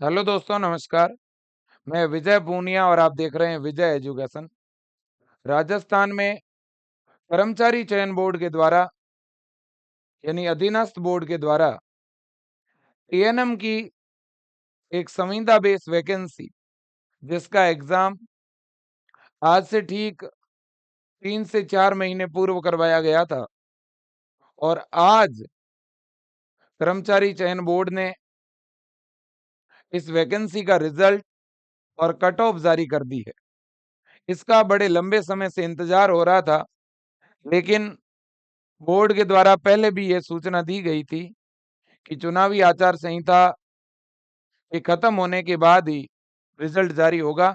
Hello दोस्तों, नमस्कार। मैं विजय पूनिया और आप देख रहे हैं विजय एजुकेशन। राजस्थान में कर्मचारी चयन बोर्ड के द्वारा यानी अधीनस्थ बोर्ड के द्वारा एएनएम की एक संविदा बेस वैकेंसी जिसका एग्जाम आज से ठीक 3 से 4 महीने पूर्व करवाया गया था और आज कर्मचारी चयन बोर्ड ने इस वैकेंसी का रिजल्ट और कट ऑफ जारी कर दी है। इसका बड़े लंबे समय से इंतजार हो रहा था, लेकिन बोर्ड के द्वारा पहले भी यह सूचना दी गई थी कि चुनावी आचार संहिता के खत्म होने के बाद ही रिजल्ट जारी होगा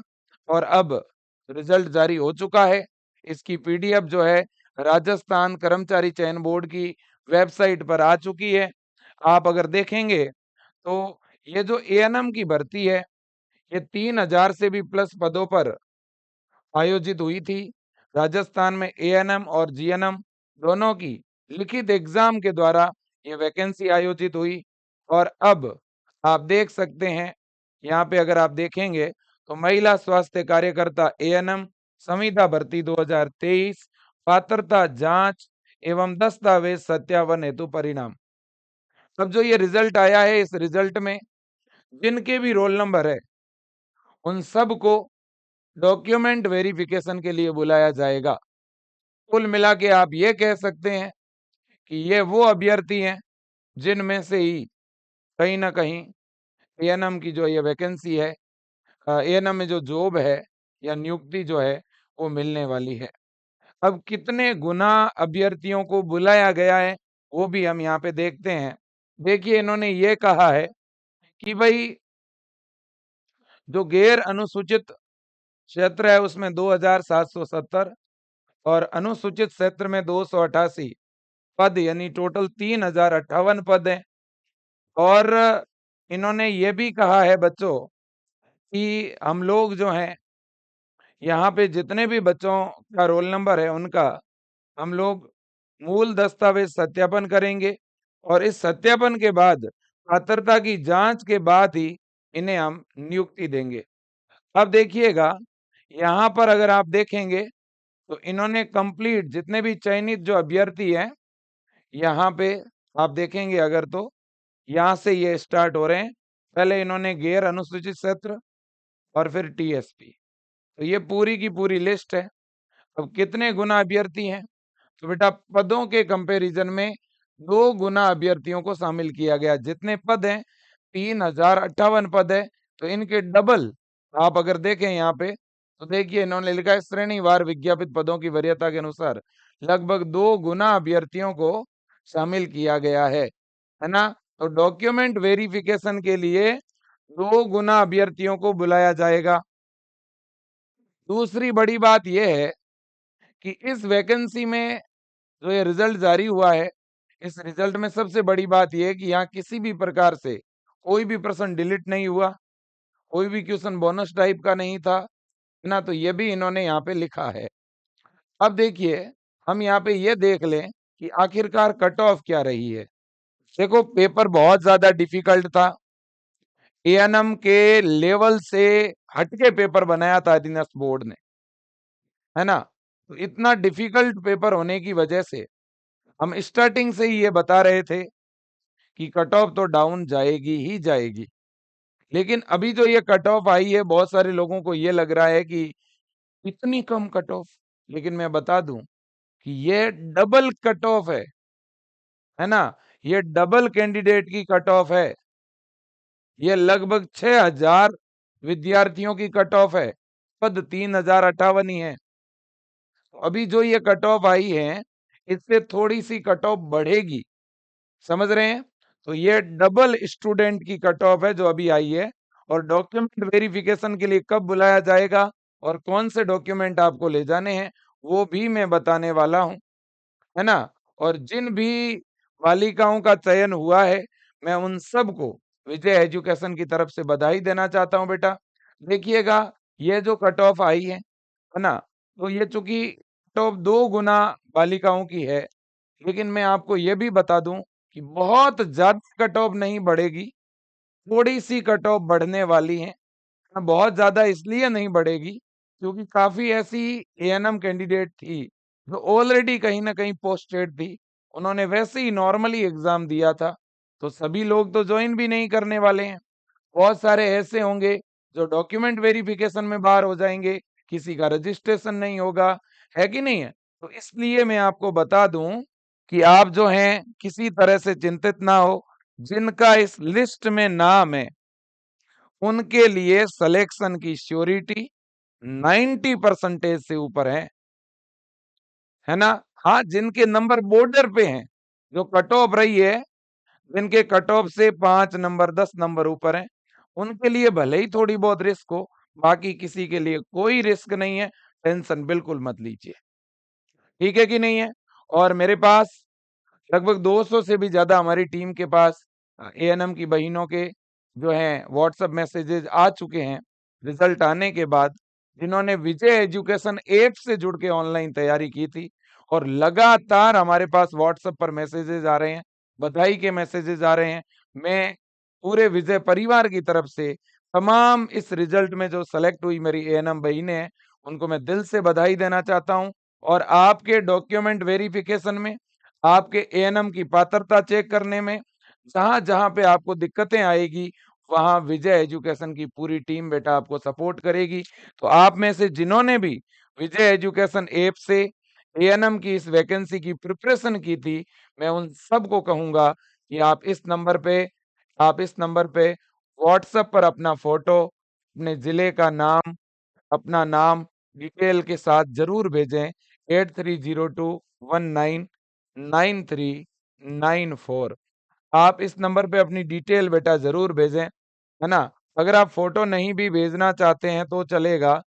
और अब रिजल्ट जारी हो चुका है। इसकी पीडीएफ जो है राजस्थान कर्मचारी चयन बोर्ड की वेबसाइट पर आ चुकी है। आप अगर देखेंगे तो ये जो एएनएम की भर्ती है, ये 3000 से भी प्लस पदों पर आयोजित हुई थी। राजस्थान में एएनएम और जीएनएम दोनों की लिखित एग्जाम के द्वारा ये वैकेंसी आयोजित हुई और अब आप देख सकते हैं, यहाँ पे अगर आप देखेंगे तो महिला स्वास्थ्य कार्यकर्ता एएनएम संविदा भर्ती 2023 पात्रता जांच एवं दस्तावेज सत्यापन हेतु परिणाम। अब जो ये रिजल्ट आया है, इस रिजल्ट में जिनके भी रोल नंबर है उन सबको डॉक्यूमेंट वेरिफिकेशन के लिए बुलाया जाएगा। कुल मिला के आप ये कह सकते हैं कि ये वो अभ्यर्थी हैं जिनमें से ही कहीं ना कहीं एएनएम की जो ये वैकेंसी है, एएनएम में जो जॉब है या नियुक्ति जो है वो मिलने वाली है। अब कितने गुना अभ्यर्थियों को बुलाया गया है वो भी हम यहाँ पे देखते हैं। देखिए, इन्होंने ये कहा है कि भाई जो गैर अनुसूचित क्षेत्र है उसमें 2770 और अनुसूचित क्षेत्र में 288 पद यानी टोटल 3058 पद हैं। और इन्होंने ये भी कहा है बच्चों कि हम लोग जो हैं यहाँ पे जितने भी बच्चों का रोल नंबर है उनका हम लोग मूल दस्तावेज सत्यापन करेंगे और इस सत्यापन के बाद पात्रता की जांच के बाद ही इन्हें हम नियुक्ति देंगे। अब देखिएगा, यहाँ पर अगर आप देखेंगे तो इन्होंने कंप्लीट जितने भी चयनित जो अभ्यर्थी हैं, यहाँ पे आप देखेंगे अगर तो यहाँ से ये स्टार्ट हो रहे हैं। पहले इन्होंने गैर अनुसूचित क्षेत्र और फिर टीएसपी, तो ये पूरी की पूरी लिस्ट है। अब कितने गुना अभ्यर्थी हैं, तो बेटा पदों के कंपैरिजन में 2 गुना अभ्यर्थियों को शामिल किया गया। जितने पद हैं 3058 पद है, तो इनके डबल आप अगर देखें यहाँ पे तो देखिए इन्होंने लिखा है श्रेणीवार विज्ञापित पदों की वरीयता के अनुसार लगभग 2 गुना अभ्यर्थियों को शामिल किया गया है ना। तो डॉक्यूमेंट वेरिफिकेशन के लिए 2 गुना अभ्यर्थियों को बुलाया जाएगा। दूसरी बड़ी बात यह है कि इस वैकेंसी में जो ये रिजल्ट जारी हुआ है, इस रिजल्ट में सबसे बड़ी बात यह है कि यहाँ किसी भी प्रकार से कोई भी प्रश्न डिलीट नहीं हुआ, कोई भी क्वेश्चन बोनस टाइप का नहीं था, है ना। तो ये भी इन्होंने यहाँ पे लिखा है। अब देखिए, हम यहाँ पे ये देख लें कि आखिरकार कट ऑफ क्या रही है। देखो, पेपर बहुत ज्यादा डिफिकल्ट था। एएनएम के लेवल से हटके पेपर बनाया था अधीनस्थ बोर्ड ने, है ना। तो इतना डिफिकल्ट पेपर होने की वजह से हम स्टार्टिंग से ही ये बता रहे थे कि कट ऑफ तो डाउन जाएगी ही जाएगी। लेकिन अभी जो ये कट ऑफ आई है, बहुत सारे लोगों को ये लग रहा है कि इतनी कम कट ऑफ, लेकिन मैं बता दूं कि ये डबल कट ऑफ है ना। ये डबल कैंडिडेट की कट ऑफ है। ये लगभग 6000 विद्यार्थियों की कट ऑफ है। पद 3058 ही है। तो अभी जो ये कट ऑफ आई है, इससे थोड़ी सी कट ऑफ बढ़ेगी, समझ रहे हैं। तो ये डबल स्टूडेंट की कट ऑफ है जो अभी आई है। और डॉक्यूमेंट वेरिफिकेशन के लिए कब बुलाया जाएगा और कौन से डॉक्यूमेंट आपको ले जाने हैं वो भी मैं बताने वाला हूं, है ना। और जिन भी बालिकाओं का चयन हुआ है, मैं उन सबको विजय एजुकेशन की तरफ से बधाई देना चाहता हूं बेटा। देखिएगा, ये जो कट ऑफ आई है ना, तो ये चूंकि कट ऑफ 2 गुना बालिकाओं की है, लेकिन मैं आपको ये भी बता दूं कि बहुत ज्यादा कट ऑफ नहीं बढ़ेगी। थोड़ी सी कट ऑफ बढ़ने वाली है। बहुत ज्यादा इसलिए नहीं बढ़ेगी क्योंकि काफी ऐसी एएनएम कैंडिडेट थी जो ऑलरेडी कहीं ना कहीं पोस्टेड थी, उन्होंने वैसे ही नॉर्मली एग्जाम दिया था, तो सभी लोग तो ज्वाइन भी नहीं करने वाले हैं। बहुत सारे ऐसे होंगे जो डॉक्यूमेंट वेरिफिकेशन में बाहर हो जाएंगे, किसी का रजिस्ट्रेशन नहीं होगा, है कि नहीं है? तो इसलिए मैं आपको बता दूं कि आप जो हैं किसी तरह से चिंतित ना हो। जिनका इस लिस्ट में नाम है उनके लिए सिलेक्शन की श्योरिटी 90% से ऊपर है ना? हाँ, जिनके नंबर बॉर्डर पे हैं, जो कट ऑफ रही है, जिनके कट ऑफ से 5 नंबर 10 नंबर ऊपर हैं, उनके लिए भले ही थोड़ी बहुत रिस्क हो, बाकी किसी के लिए कोई रिस्क नहीं है। टेंशन बिल्कुल मत लीजिए, ठीक है कि नहीं है? और मेरे पास लगभग 200 से भी ज्यादा हमारी टीम के पास एएनएम की बहनों के जो हैं व्हाट्सएप मैसेजेस आ चुके हैं रिजल्ट आने के बाद, जिन्होंने विजय एजुकेशन ऐप से जुड़ के ऑनलाइन तैयारी की थी। और लगातार हमारे पास व्हाट्सएप पर मैसेजेस आ रहे हैं, बधाई के मैसेजेस आ रहे हैं। मैं पूरे विजय परिवार की तरफ से तमाम इस रिजल्ट में जो सेलेक्ट हुई मेरी एएनएम बहनें हैं, उनको मैं दिल से बधाई देना चाहता हूं। और आपके डॉक्यूमेंट वेरिफिकेशन में, आपके एएनएम की पात्रता चेक करने में, जहां जहां पे आपको दिक्कतें आएगी, वहां विजय एजुकेशन की पूरी टीम बेटा आपको सपोर्ट करेगी। तो आप में से जिन्होंने भी विजय एजुकेशन ऐप से एएनएम की इस वैकेंसी की प्रिपरेशन की थी, मैं उन सबको कहूंगा कि आप इस नंबर पे व्हाट्सएप पर अपना फोटो, अपने जिले का नाम, अपना नाम डिटेल के साथ जरूर भेजें। 8302199394। आप इस नंबर पे अपनी डिटेल बेटा जरूर भेजें, है ना? अगर आप फोटो नहीं भी भेजना चाहते हैं तो चलेगा,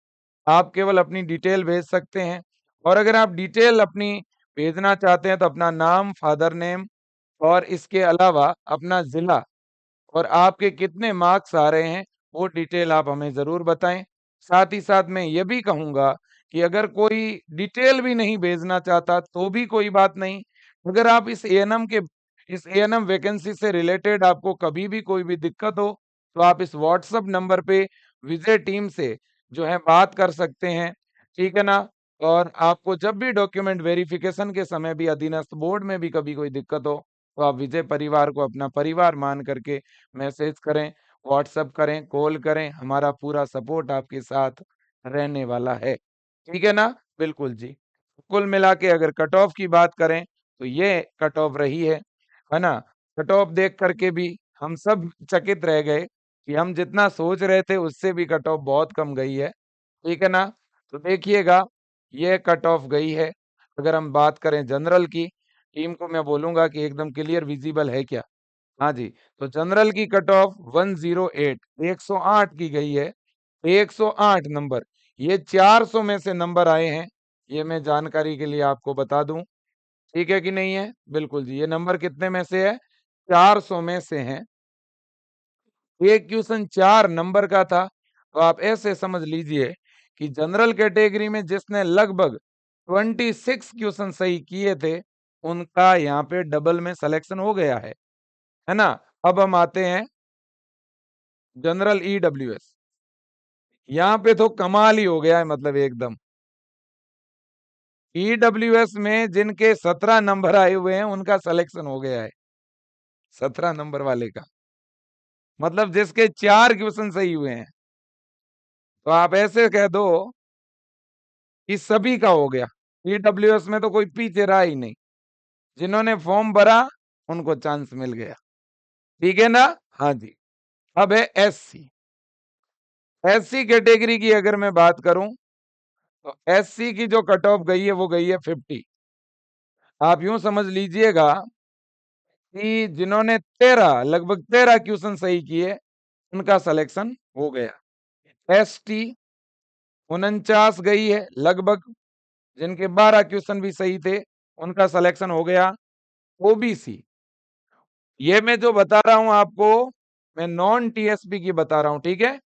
आप केवल अपनी डिटेल भेज सकते हैं। और अगर आप डिटेल अपनी भेजना चाहते हैं तो अपना नाम, फादर नेम, और इसके अलावा अपना जिला और आपके कितने मार्क्स आ रहे हैं, वो डिटेल आप हमें ज़रूर बताएँ। साथ ही साथ मैं ये भी कहूँगा कि अगर कोई डिटेल भी नहीं भेजना चाहता तो भी कोई बात नहीं। अगर आप इस एएनएम वैकेंसी से रिलेटेड आपको कभी भी कोई भी दिक्कत हो, तो आप इस व्हाट्सएप नंबर पे विजय टीम से जो है बात कर सकते हैं, ठीक है ना? और आपको जब भी डॉक्यूमेंट वेरिफिकेशन के समय भी अधीनस्थ बोर्ड में भी कभी कोई दिक्कत हो, तो आप विजय परिवार को अपना परिवार मान करके मैसेज करें, व्हाट्सएप करें, कॉल करें, हमारा पूरा सपोर्ट आपके साथ रहने वाला है। ठीक है ना? बिल्कुल जी। कुल मिला के अगर कट ऑफ की बात करें, तो ये कट ऑफ रही है ना? कट ऑफ देख कर के भी हम सब चकित रह गए कि हम जितना सोच रहे थे उससे भी कट ऑफ बहुत कम गई है। ठीक है ना? तो देखिएगा, ये कट ऑफ गई है। अगर हम बात करें जनरल की, टीम को मैं बोलूँगा कि एकदम क्लियर विजिबल है क्या? हाँ जी, तो जनरल की कट ऑफ 108 108 की गई है। 108 नंबर, ये 400 में से नंबर आए हैं, ये मैं जानकारी के लिए आपको बता दूं। ठीक है कि नहीं है? बिल्कुल जी, ये नंबर कितने में से है? 400 में से हैं। एक क्वेश्चन 4 नंबर का था, तो आप ऐसे समझ लीजिए कि जनरल कैटेगरी में जिसने लगभग 26 क्वेश्चन सही किए थे, उनका यहाँ पे डबल में सिलेक्शन हो गया है ना? अब हम आते हैं जनरल ईडब्ल्यूएस। यहाँ पे तो कमाल ही हो गया है, मतलब एकदम। ईडब्ल्यूएस में जिनके 17 नंबर आए हुए हैं उनका सिलेक्शन हो गया है, 17 नंबर वाले का, मतलब जिसके 4 क्वेश्चन सही हुए हैं। तो आप ऐसे कह दो कि सभी का हो गया। ईडब्ल्यूएस में तो कोई पीछे रहा ही नहीं, जिन्होंने फॉर्म भरा उनको चांस मिल गया। ठीक है ना? हाँ जी। अब है एससी। एससी कैटेगरी की अगर मैं बात करूं, तो एससी की जो कट ऑफ गई है वो गई है 50। आप यूं समझ लीजिएगा कि जिन्होंने 13 लगभग 13 क्वेश्चन सही किए उनका सिलेक्शन हो गया। एसटी 49 गई है लगभग, जिनके 12 क्वेश्चन भी सही थे उनका सिलेक्शन हो गया। ओबीसी, ये मैं जो बता रहा हूं आपको, मैं नॉन टीएसपी की बता रहा हूं, ठीक है?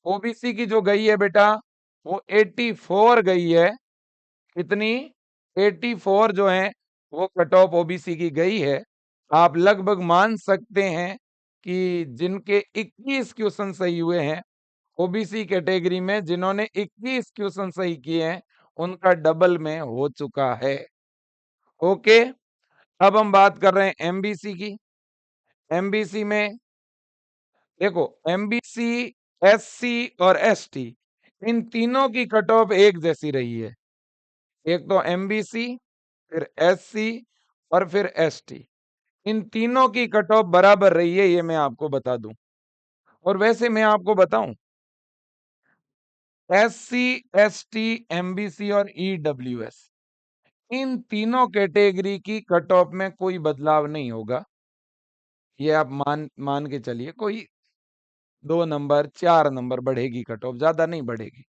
ओबीसी की जो गई है बेटा, वो 84 गई है। कितनी? 84 जो है वो कट ऑफ ओबीसी की गई है। आप लगभग मान सकते हैं कि जिनके 21 क्वेश्चन सही हुए हैं ओबीसी कैटेगरी में, जिन्होंने 21 क्वेश्चन सही किए हैं उनका डबल में हो चुका है। ओके, अब हम बात कर रहे हैं एमबीसी की। एमबीसी में देखो, एमबीसी, एससी और एसटी, इन तीनों की कट ऑफ एक जैसी रही है। एक तो एमबीसी, फिर एससी और फिर एसटी, इन तीनों की कट ऑफ बराबर रही है, ये मैं आपको बता दूं। और वैसे मैं आपको बताऊं, एससी, एसटी, एमबीसी और ईडब्ल्यूएस, इन तीनों कैटेगरी की कट ऑफ में कोई बदलाव नहीं होगा। ये आप मान मान के चलिए, कोई 2 नंबर 4 नंबर बढ़ेगी कट ऑफ, ज्यादा नहीं बढ़ेगी,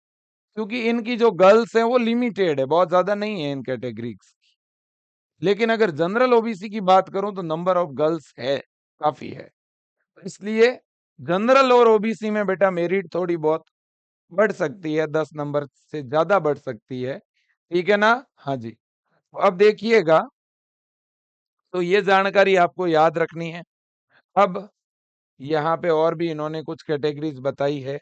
क्योंकि इनकी जो गर्ल्स है वो लिमिटेड है, बहुत ज्यादा नहीं है इन कैटेगरीज। लेकिन अगर जनरल ओबीसी की बात करूं तो नंबर ऑफ गर्ल्स है, काफी है। इसलिए जनरल और ओबीसी में बेटा मेरिट थोड़ी बहुत बढ़ सकती है, 10 नंबर से ज्यादा बढ़ सकती है, ठीक है ना? हाँ जी। तो अब देखिएगा, तो ये जानकारी आपको याद रखनी है। अब यहाँ पे और भी इन्होंने कुछ कैटेगरीज बताई है,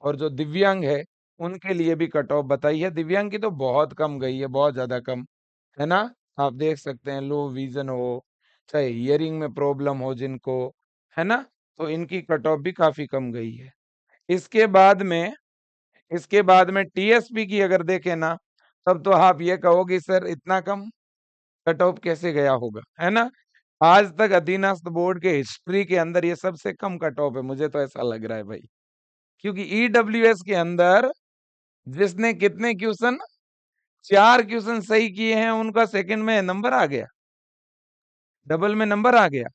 और जो दिव्यांग है उनके लिए भी कट ऑफ बताई है। दिव्यांग की तो बहुत कम गई है, बहुत ज्यादा कम, है ना? आप देख सकते हैं, लो विजन हो, चाहे हियरिंग में प्रॉब्लम हो जिनको, है ना, तो इनकी कट ऑफ भी काफी कम गई है। इसके बाद में इसके बाद में टीएसपी की अगर देखें ना, तब तो आप ये कहोगे सर इतना कम कट ऑफ कैसे गया होगा, है ना? आज तक अधीनस्थ बोर्ड के हिस्ट्री के अंदर ये सबसे कम कट ऑफ है, मुझे तो ऐसा लग रहा है भाई। क्योंकि ईडब्ल्यूएस के अंदर जिसने कितने क्वेश्चन, 4 क्वेश्चन सही किए हैं, उनका सेकंड में नंबर आ गया, डबल में नंबर आ गया।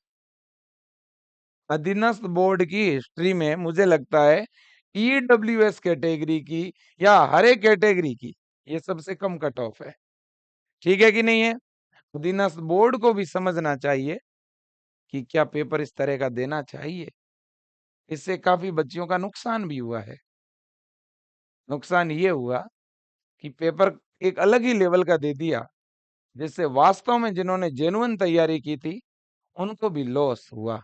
अधीनस्थ बोर्ड की हिस्ट्री में मुझे लगता है ईडब्ल्यूएस कैटेगरी की या हर एक कैटेगरी की ये सबसे कम कट ऑफ है। ठीक है कि नहीं है? अधीनस्थ बोर्ड को भी समझना चाहिए कि क्या पेपर इस तरह का देना चाहिए। इससे काफी बच्चियों का नुकसान भी हुआ है। नुकसान ये हुआ कि पेपर एक अलग ही लेवल का दे दिया, जिससे वास्तव में जिन्होंने जेन्युइन तैयारी की थी उनको भी लॉस हुआ,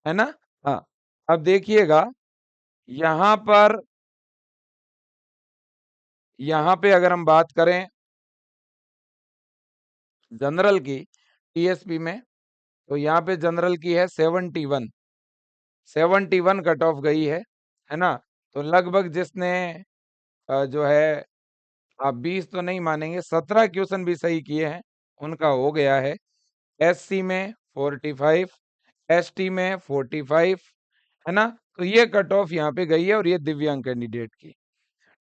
है ना? हाँ, अब देखिएगा, यहाँ पर यहाँ पे अगर हम बात करें जनरल की टीएसपी में, तो यहाँ पे जनरल की है 71 कट ऑफ गई है ना? तो लगभग जिसने जो है, आप 20 तो नहीं मानेंगे, 17 क्वेश्चन भी सही किए हैं उनका हो गया है। एससी में 45, एसटी में 45, है ना? तो ये कट ऑफ यहाँ पे गई है, और ये दिव्यांग कैंडिडेट की,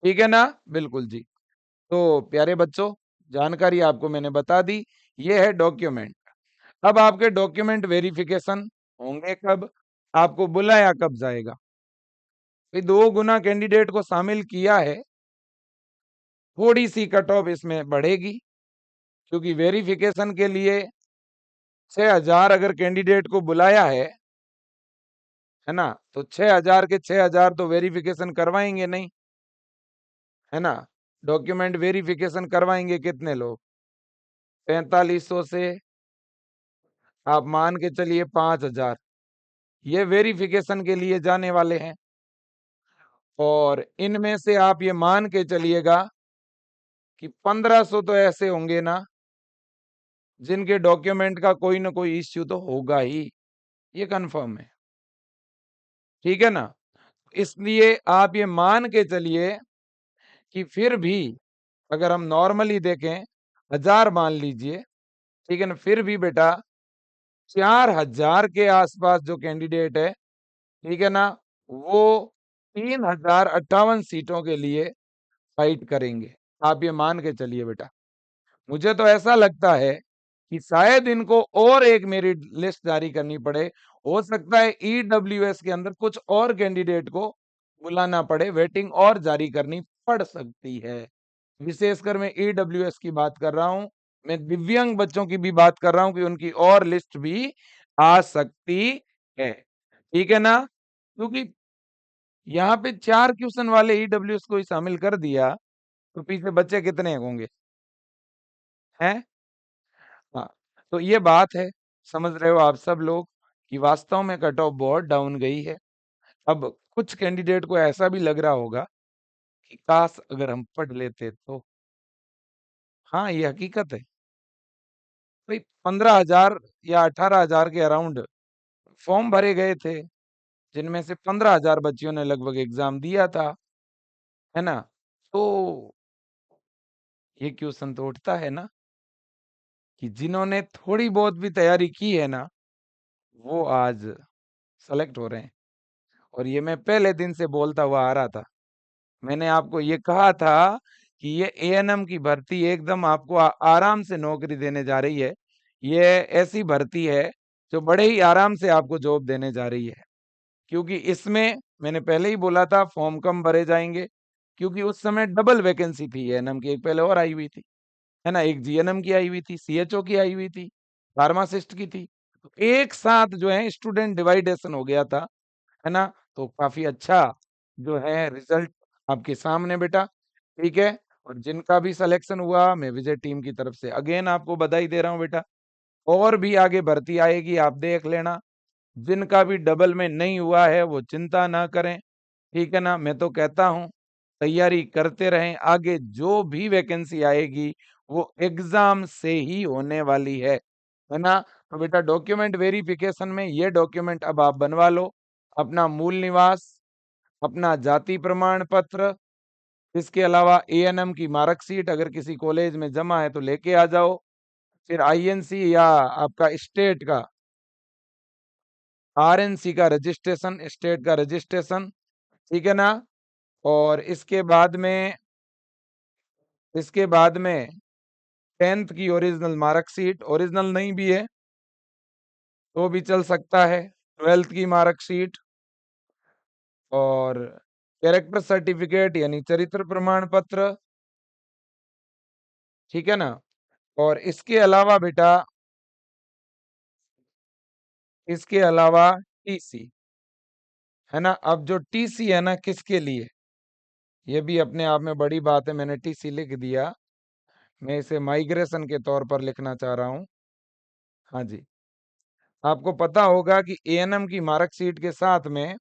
ठीक है ना? बिल्कुल जी। तो प्यारे बच्चों, जानकारी आपको मैंने बता दी। ये है डॉक्यूमेंट। अब आपके डॉक्यूमेंट वेरिफिकेशन होंगे कब, आपको बुलाया कब जाएगा? 2 गुना कैंडिडेट को शामिल किया है, थोड़ी सी कट ऑफ इसमें बढ़ेगी, क्योंकि वेरिफिकेशन के लिए 6000 अगर कैंडिडेट को बुलाया है ना, तो 6000 के 6000 तो वेरिफिकेशन करवाएंगे नहीं, है ना? डॉक्यूमेंट वेरिफिकेशन करवाएंगे कितने लोग? 4500 से आप मान के चलिए 5000, ये वेरिफिकेशन के लिए जाने वाले हैं। और इनमें से आप ये मान के चलिएगा कि 1500 तो ऐसे होंगे ना जिनके डॉक्यूमेंट का कोई ना कोई इश्यू तो होगा ही, ये कंफर्म है, ठीक है ना? इसलिए आप ये मान के चलिए कि फिर भी अगर हम नॉर्मली देखें, 1000 मान लीजिए, ठीक है ना, फिर भी बेटा 4000 के आसपास जो कैंडिडेट है, ठीक है ना, वो 3058 सीटों के लिए फाइट करेंगे। आप ये मान के चलिए बेटा। मुझे तो ऐसा लगता है कि शायद इनको और एक मेरिट लिस्ट जारी करनी पड़े। हो सकता है ईडब्ल्यूएस के अंदर कुछ और कैंडिडेट को बुलाना पड़े, वेटिंग और जारी करनी पड़ सकती है। विशेषकर मैं ईडब्ल्यूएस की बात कर रहा हूं, मैं दिव्यांग बच्चों की भी बात कर रहा हूं कि उनकी और लिस्ट भी आ सकती है, ठीक है ना? क्योंकि यहाँ पे 4 क्वेश्चन वाले ईडब्ल्यूएस को ही शामिल कर दिया, तो पीछे बच्चे कितने होंगे, हैं? हाँ, तो ये बात है, समझ रहे हो आप सब लोग? कि वास्तव में कट ऑफ बहुत डाउन गई है। अब कुछ कैंडिडेट को ऐसा भी लग रहा होगा कि काश अगर हम पढ़ लेते तो। हाँ, ये हकीकत है। भाई 15,000 या 18,000 के अराउंड फॉर्म भरे गए थे, जिनमें से 15,000 बच्चियों ने लगभग एग्जाम दिया था, है ना? तो ये क्वेश्चन तो उठता है ना कि जिन्होंने थोड़ी बहुत भी तैयारी की है ना, वो आज सेलेक्ट हो रहे हैं। और ये मैं पहले दिन से बोलता हुआ आ रहा था। मैंने आपको ये कहा था कि ये एएनएम की भर्ती एकदम आपको आराम से नौकरी देने जा रही है। ये ऐसी भर्ती है जो बड़े ही आराम से आपको जॉब देने जा रही है। क्योंकि इसमें मैंने पहले ही बोला था फॉर्म कम भरे जाएंगे, क्योंकि उस समय डबल वैकेंसी थी एएनएम की, एक पहले और आई हुई थी, है ना? एक जीएनएम की आई हुई थी, सीएचओ की आई हुई थी, फार्मासिस्ट की थी। तो एक साथ जो है स्टूडेंट डिवाइडेशन हो गया था, है ना? तो काफी अच्छा जो है रिजल्ट आपके सामने बेटा, ठीक है? और जिनका भी सिलेक्शन हुआ, मैं विजय टीम की तरफ से अगेन आपको बधाई दे रहा हूँ बेटा। और भी आगे भर्ती आएगी, आप देख लेना। जिनका भी डबल में नहीं हुआ है वो चिंता ना करें, ठीक है ना? मैं तो कहता हूँ तैयारी करते रहें, आगे जो भी वैकेंसी आएगी वो एग्जाम से ही होने वाली है ना? तो बेटा डॉक्यूमेंट वेरिफिकेशन में ये डॉक्यूमेंट अब आप बनवा लो। अपना मूल निवास, अपना जाति प्रमाण पत्र, इसके अलावा एएनएम की मार्कशीट अगर किसी कॉलेज में जमा है तो लेके आ जाओ। फिर आईएनसी या आपका स्टेट का आरएनसी का रजिस्ट्रेशन, स्टेट का रजिस्ट्रेशन, ठीक है ना? और इसके बाद में 10th की ओरिजिनल मार्कशीट, ओरिजिनल नहीं भी है तो भी चल सकता है, 12th की मार्कशीट और कैरेक्टर सर्टिफिकेट यानी चरित्र प्रमाण पत्र, ठीक है ना? और इसके अलावा टीसी, है ना? अब जो टीसी है ना किसके लिए, ये भी अपने आप में बड़ी बात है। मैंने टीसी लिख दिया, मैं इसे माइग्रेशन के तौर पर लिखना चाह रहा हूँ। हाँ जी, आपको पता होगा कि एएनएम की मार्कशीट के साथ में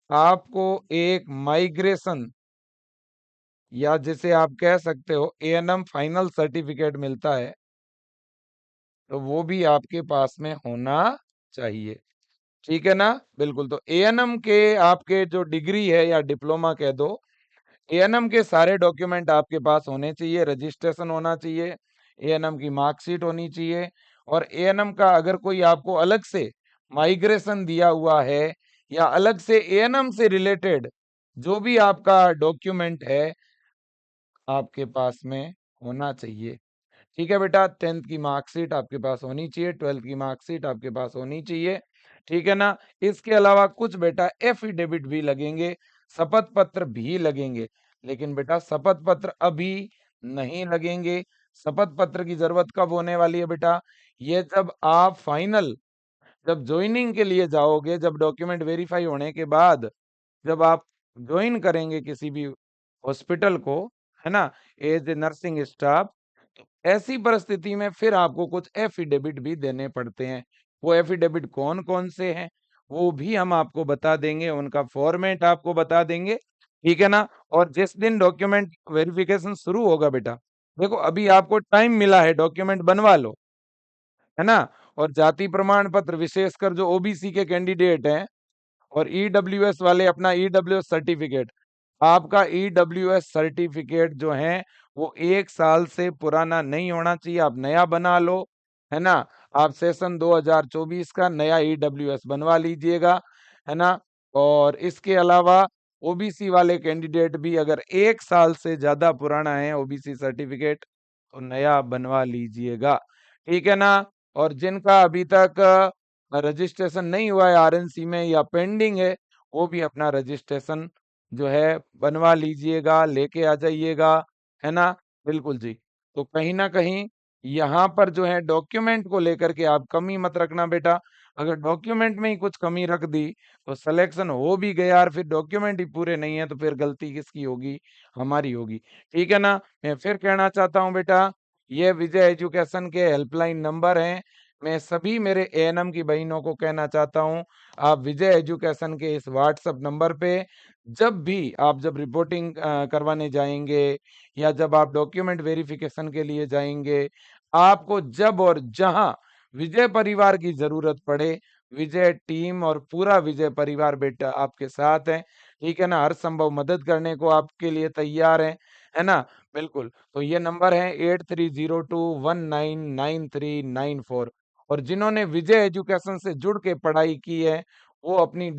आपको एक माइग्रेशन या जिसे आप कह सकते हो एएनएम फाइनल सर्टिफिकेट मिलता है, तो वो भी आपके पास में होना चाहिए, ठीक है ना? बिल्कुल। तो एएनएम के आपके जो डिग्री है या डिप्लोमा कह दो, एएनएम के सारे डॉक्यूमेंट आपके पास होने चाहिए, रजिस्ट्रेशन होना चाहिए, एएनएम की मार्कशीट होनी चाहिए। और एएनएम का अगर कोई आपको अलग से माइग्रेशन दिया हुआ है या अलग से एएनएम से रिलेटेड जो भी आपका डॉक्यूमेंट है आपके पास में होना चाहिए, ठीक है बेटा? 10th की मार्कशीट आपके पास होनी चाहिए, 12th की मार्कशीट आपके पास होनी चाहिए, ठीक है ना? इसके अलावा कुछ बेटा एफिडेविट भी लगेंगे, शपथ पत्र भी लगेंगे, लेकिन बेटा शपथ पत्र अभी नहीं लगेंगे। शपथ पत्र की जरूरत कब होने वाली है बेटा? ये जब आप फाइनल, जब ज्वाइनिंग के लिए जाओगे, जब डॉक्यूमेंट वेरीफाई होने के बाद जब आप ज्वाइन करेंगे किसी भी हॉस्पिटल को, है ना, एज ए नर्सिंग स्टाफ, तो ऐसी परिस्थिति में फिर आपको कुछ एफिडेविट भी देने पड़ते हैं। वो एफिडेविट कौन कौन से हैं वो भी हम आपको बता देंगे, उनका फॉर्मेट आपको बता देंगे, ठीक है ना? और जिस दिन डॉक्यूमेंट वेरिफिकेशन शुरू होगा बेटा, देखो अभी आपको टाइम मिला है, डॉक्यूमेंट बनवा लो, है ना? और जाति प्रमाण पत्र विशेषकर जो ओबीसी के कैंडिडेट हैं और ईडब्ल्यूएस वाले अपना ईडब्ल्यूएस सर्टिफिकेट, आपका ईडब्ल्यूएस सर्टिफिकेट जो है वो 1 साल से पुराना नहीं होना चाहिए, आप नया बना लो, है ना? आप सेशन 2024 का नया ईडब्ल्यूएस बनवा लीजिएगा, है ना? और इसके अलावा ओबीसी वाले कैंडिडेट भी अगर 1 साल से ज्यादा पुराना है ओबीसी सर्टिफिकेट तो नया बनवा लीजिएगा, ठीक है ना? और जिनका अभी तक रजिस्ट्रेशन नहीं हुआ है आरएनसी में या पेंडिंग है, वो भी अपना रजिस्ट्रेशन जो है बनवा लीजिएगा, लेके आ जाइएगा, है ना? बिल्कुल जी। तो कहीं ना कहीं यहाँ पर जो है डॉक्यूमेंट को लेकर के आप कमी मत रखना बेटा। अगर डॉक्यूमेंट में ही कुछ कमी रख दी तो सिलेक्शन हो भी गया और फिर डॉक्यूमेंट ही पूरे नहीं है तो फिर गलती किसकी होगी? हमारी होगी, ठीक है ना? मैं फिर कहना चाहता हूँ बेटा, ये विजय एजुकेशन के हेल्पलाइन नंबर हैं। मैं सभी मेरे एएनएम की बहनों को कहना चाहता हूँ, आप विजय एजुकेशन के इस व्हाट्सएप नंबर पे जब रिपोर्टिंग करवाने जाएँगे या जब आप डॉक्यूमेंट वेरिफिकेशन के लिए जाएँगे, आपको जब और जहाँ विजय परिवार की ज़रूरत पड़े, विजय टीम और पूरा विजय परिवार बेटा आपके साथ है, ठीक है ना? हर संभव मदद करने को आपके लिए तैयार है ना? बिल्कुल, तो ये नंबर है 8302199394 और जिन्होंने विजय एजुकेशन से जुड़ के पढ़ाई की है, वो अपनी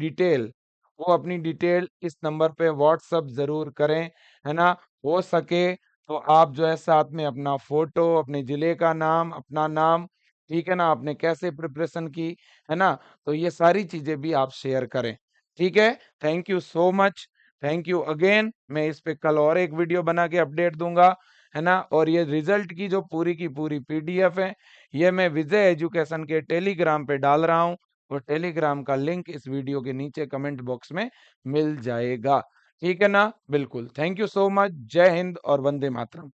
डिटेल इस नंबर पे व्हाट्सएप ज़रूर करें, है ना? हो सके तो आप जो है साथ में अपना फ़ोटो, अपने ज़िले का नाम, अपना नाम, ठीक है ना? आपने कैसे प्रिपरेशन की, है ना? तो ये सारी चीज़ें भी आप शेयर करें, ठीक है? Thank you so much, thank you again. मैं इस पे कल और एक वीडियो बना के अपडेट दूँगा, है ना? और ये रिज़ल्ट की जो पूरी की पूरी पीडीएफ है, ये मैं विजय एजुकेशन के टेलीग्राम पे डाल रहा हूँ और टेलीग्राम का लिंक इस वीडियो के नीचे कमेंट बॉक्स में मिल जाएगा। ठीक है ना? बिल्कुल। Thank you so much. जय हिंद और वंदे मातरम।